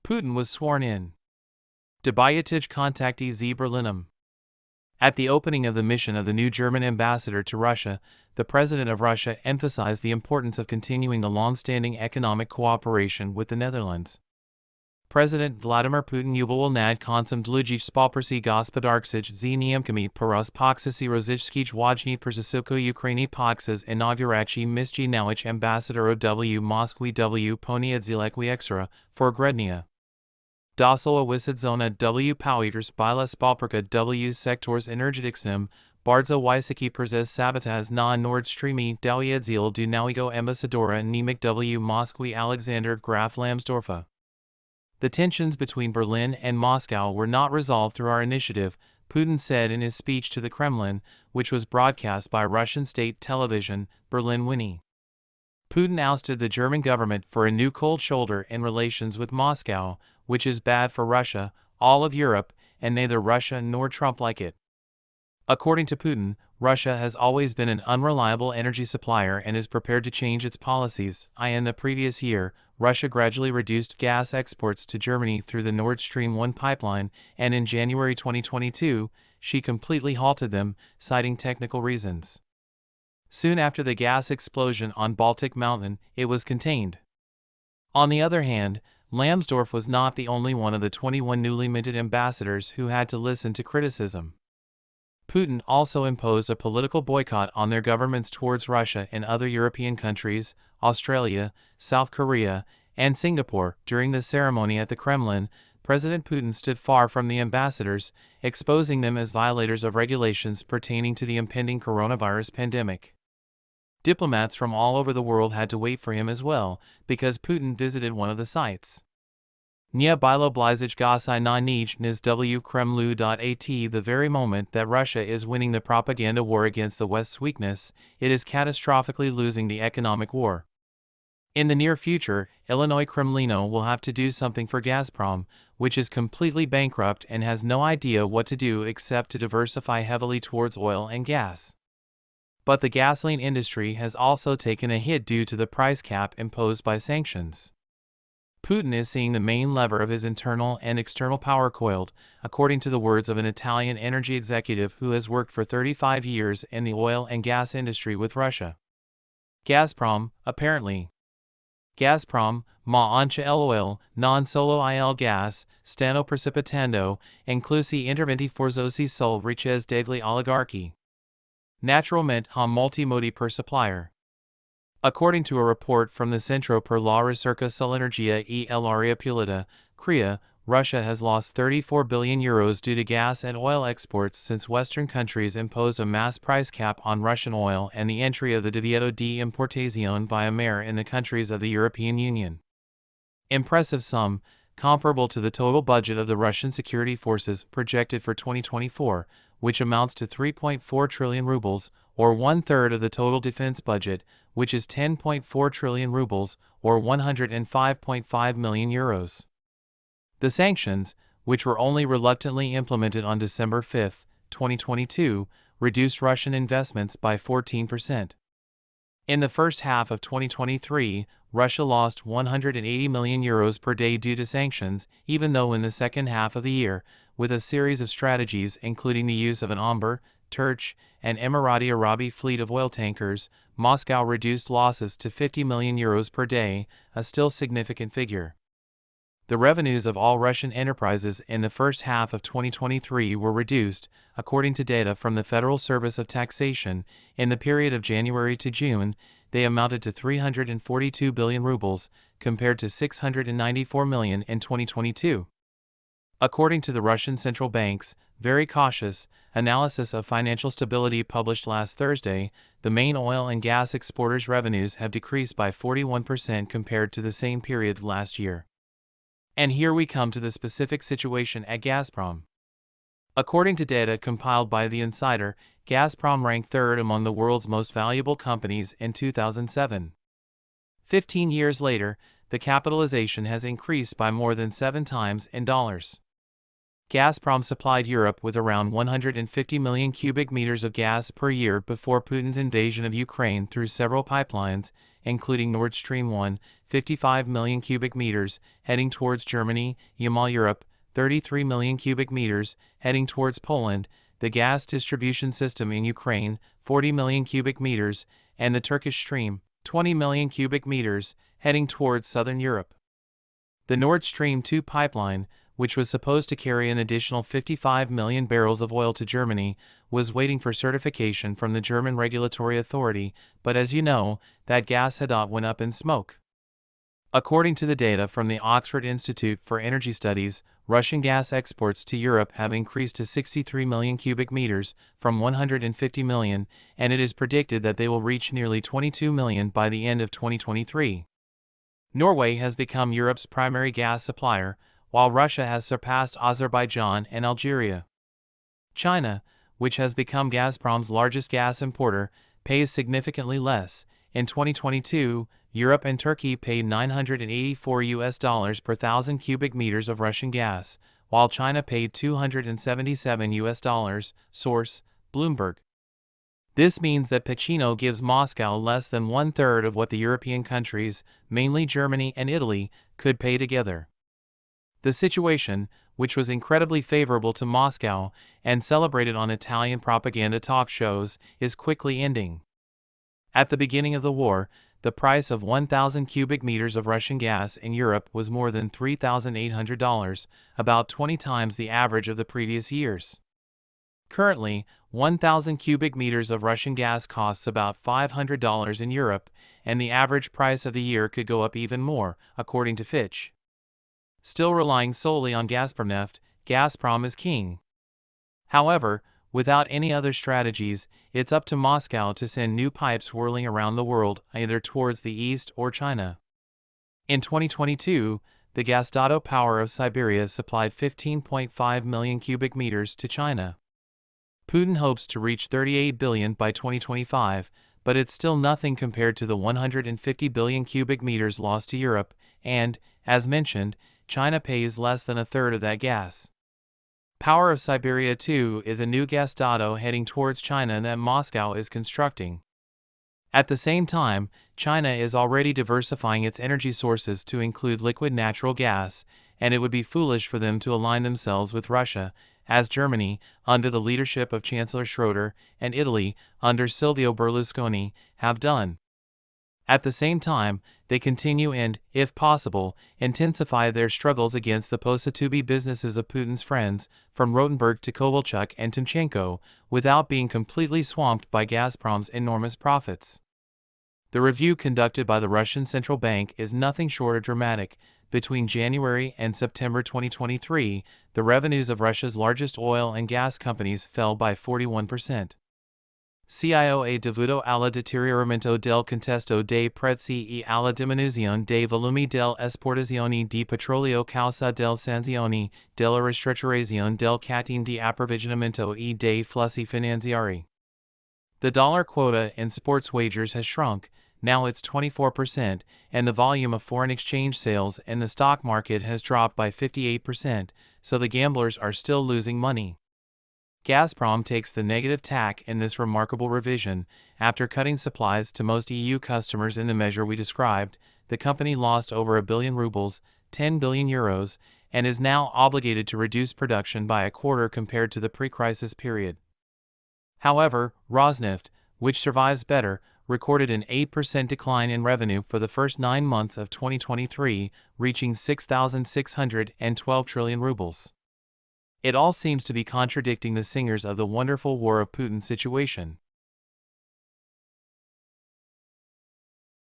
Putin was sworn in. Debiutuje, kontakty Berlinem. At the opening of the mission of the new German ambassador to Russia, the President of Russia emphasized the importance of continuing the long-standing economic cooperation with the Netherlands. President Vladimir Putin ubił nad końcem długich współpracy gospodarczych z Niemcami po raz poksy rosyjskich władz przeciwko Ukrainie podczas inauguracji misji nowych ambasadorów w Moskwie w poniedziałek extra for Grednia. Dosoła wysadzona w powietrzu bila współpraca w sektorze energetycznym, bardzo wysoki przez sabotaż na Nord Streamie dojeździł do nowego ambasadora Niemiec w Moskwie Alexander Graf Lambsdorffa. The tensions between Berlin and Moscow were not resolved through our initiative, Putin said in his speech to the Kremlin, which was broadcast by Russian state television, Berlin Winnie. Putin ousted the German government for a new cold shoulder in relations with Moscow, which is bad for Russia, all of Europe, and neither Russia nor Trump like it. According to Putin, Russia has always been an unreliable energy supplier and is prepared to change its policies. In the previous year, Russia gradually reduced gas exports to Germany through the Nord Stream 1 pipeline, and in January 2022, she completely halted them, citing technical reasons. Soon after the gas explosion on Baltic Mountain, it was contained. On the other hand, Lambsdorff was not the only one of the 21 newly minted ambassadors who had to listen to criticism. Putin also imposed a political boycott on their governments towards Russia in other European countries, Australia, South Korea, and Singapore. During the ceremony at the Kremlin, President Putin stood far from the ambassadors, exposing them as violators of regulations pertaining to the impending coronavirus pandemic. Diplomats from all over the world had to wait for him as well, because Putin visited one of the sites. Nie bilo blizich gosy na nij niz w Kremlu.at. The very moment that Russia is winning the propaganda war against the West's weakness, it is catastrophically losing the economic war. In the near future, Illinois Kremlino will have to do something for Gazprom, which is completely bankrupt and has no idea what to do except to diversify heavily towards oil and gas. But the gasoline industry has also taken a hit due to the price cap imposed by sanctions. Putin is seeing the main lever of his internal and external power coiled, according to the words of an Italian energy executive who has worked for 35 years in the oil and gas industry with Russia. Gazprom, apparently. Gazprom, ma anche el oil, non solo il gas, stanno precipitando, inclusi interventi forzosi sul riches degli oligarchi. Naturalmente ha molti modi per supplier. According to a report from the Centro per la Ricerca sull'Energia e l'Aria Pulita, CREA, Russia has lost 34 billion euros due to gas and oil exports since Western countries imposed a mass price cap on Russian oil and the entry of the Divieto di Importazione via mare in the countries of the European Union. Impressive sum, comparable to the total budget of the Russian security forces projected for 2024, which amounts to 3.4 trillion rubles, or one-third of the total defense budget, which is 10.4 trillion rubles, or 105.5 million euros. The sanctions, which were only reluctantly implemented on December 5, 2022, reduced Russian investments by 14%. In the first half of 2023, Russia lost 180 million euros per day due to sanctions, even though in the second half of the year, with a series of strategies including the use of an Amber, Turkish, and Emirati Arabi fleet of oil tankers, Moscow reduced losses to 50 million euros per day, a still significant figure. The revenues of all Russian enterprises in the first half of 2023 were reduced, according to data from the Federal Service of Taxation. In the period of January to June, they amounted to 342 billion rubles, compared to 694 million in 2022. According to the Russian Central Bank's very cautious analysis of financial stability published last Thursday, the main oil and gas exporters' revenues have decreased by 41% compared to the same period last year. And here we come to the specific situation at Gazprom. According to data compiled by The Insider, Gazprom ranked third among the world's most valuable companies in 2007. 15 years later, the capitalization has increased by more than 7 times in dollars. Gazprom supplied Europe with around 150 million cubic meters of gas per year before Putin's invasion of Ukraine through several pipelines, including Nord Stream 1, 55 million cubic meters, heading towards Germany, Yamal Europe, 33 million cubic meters, heading towards Poland, the gas distribution system in Ukraine, 40 million cubic meters, and the Turkish Stream, 20 million cubic meters, heading towards southern Europe. The Nord Stream 2 pipeline, which was supposed to carry an additional 55 million barrels of oil to Germany, was waiting for certification from the German regulatory authority, but as you know, that gas had went up in smoke. According to the data from the Oxford Institute for Energy Studies, Russian gas exports to Europe have increased to 63 million cubic meters from 150 million, and it is predicted that they will reach nearly 22 million by the end of 2023. Norway has become Europe's primary gas supplier, while Russia has surpassed Azerbaijan and Algeria. China, which has become Gazprom's largest gas importer, pays significantly less. In 2022, Europe and Turkey paid $984 per thousand cubic meters of Russian gas, while China paid $277. Source: Bloomberg. This means that Pacino gives Moscow less than one-third of what the European countries, mainly Germany and Italy, could pay together. The situation, which was incredibly favorable to Moscow and celebrated on Italian propaganda talk shows, is quickly ending. At the beginning of the war, the price of 1,000 cubic meters of Russian gas in Europe was more than $3,800, about 20 times the average of the previous years. Currently, 1,000 cubic meters of Russian gas costs about $500 in Europe, and the average price of the year could go up even more, according to Fitch. Still relying solely on Gazpromneft, Gazprom is king. However, without any other strategies, it's up to Moscow to send new pipes whirling around the world, either towards the east or China. In 2022, the Gazdado Power of Siberia supplied 15.5 million cubic meters to China. Putin hopes to reach 38 billion by 2025, but it's still nothing compared to the 150 billion cubic meters lost to Europe, and, as mentioned, China pays less than a third of that gas. Power of Siberia 2 is a new Gazdado heading towards China that Moscow is constructing. At the same time, China is already diversifying its energy sources to include liquid natural gas, and it would be foolish for them to align themselves with Russia, as Germany, under the leadership of Chancellor Schroeder, and Italy, under Silvio Berlusconi, have done. At the same time, they continue and, if possible, intensify their struggles against the post-to-be businesses of Putin's friends, from Rotenberg to Kovalchuk and Timchenko, without being completely swamped by Gazprom's enormous profits. The review conducted by the Russian Central Bank is nothing short of dramatic. Between January and September 2023, the revenues of Russia's largest oil and gas companies fell by 41%. CIOA devuto alla deterioramento del contesto dei prezzi e alla diminuzione dei volumi delle esportazioni di petrolio causa delle sanzioni, della ristrutturazione del catene di approvvigionamento e dei flussi finanziari. The dollar quota in sports wagers has shrunk, now it's 24%, and the volume of foreign exchange sales in the stock market has dropped by 58%, so the gamblers are still losing money. Gazprom takes the negative tack in this remarkable revision. After cutting supplies to most EU customers in the measure we described, the company lost over 1 billion rubles, 10 billion euros, and is now obligated to reduce production by a quarter compared to the pre-crisis period. However, Rosneft, which survives better, recorded an 8% decline in revenue for the first 9 months of 2023, reaching 6,612 trillion rubles. It all seems to be contradicting the singers of the wonderful War of Putin situation.